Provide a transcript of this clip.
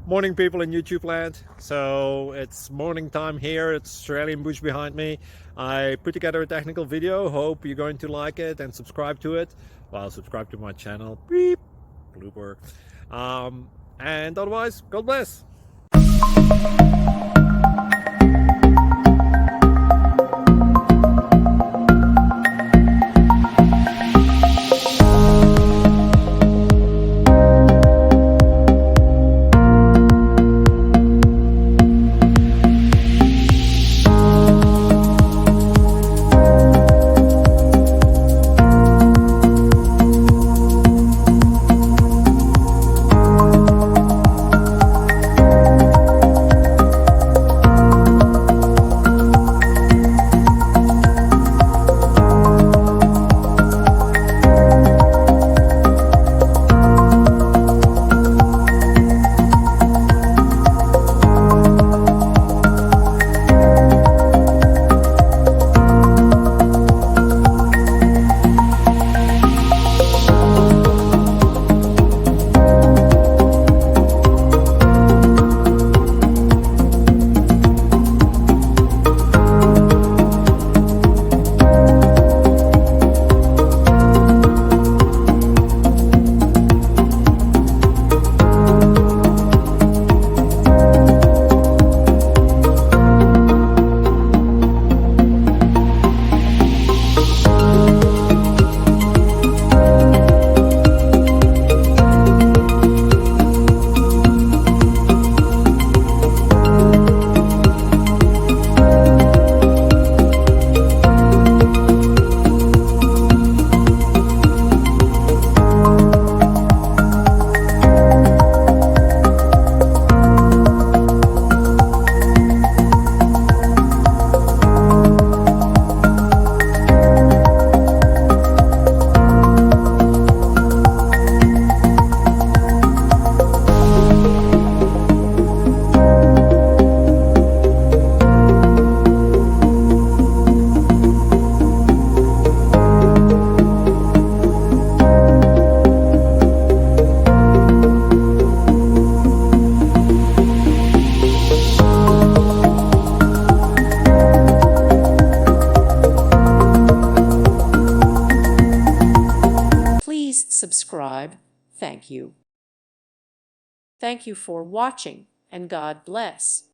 Morning, people in YouTube land. So it's morning time here. It's Australian bush behind me. I put together a technical video. Hope you're going to like it and subscribe to it. Well, subscribe to my channel. Beep. Blooper. And otherwise, God bless. Please subscribe. Thank you. Thank you for watching, and God bless.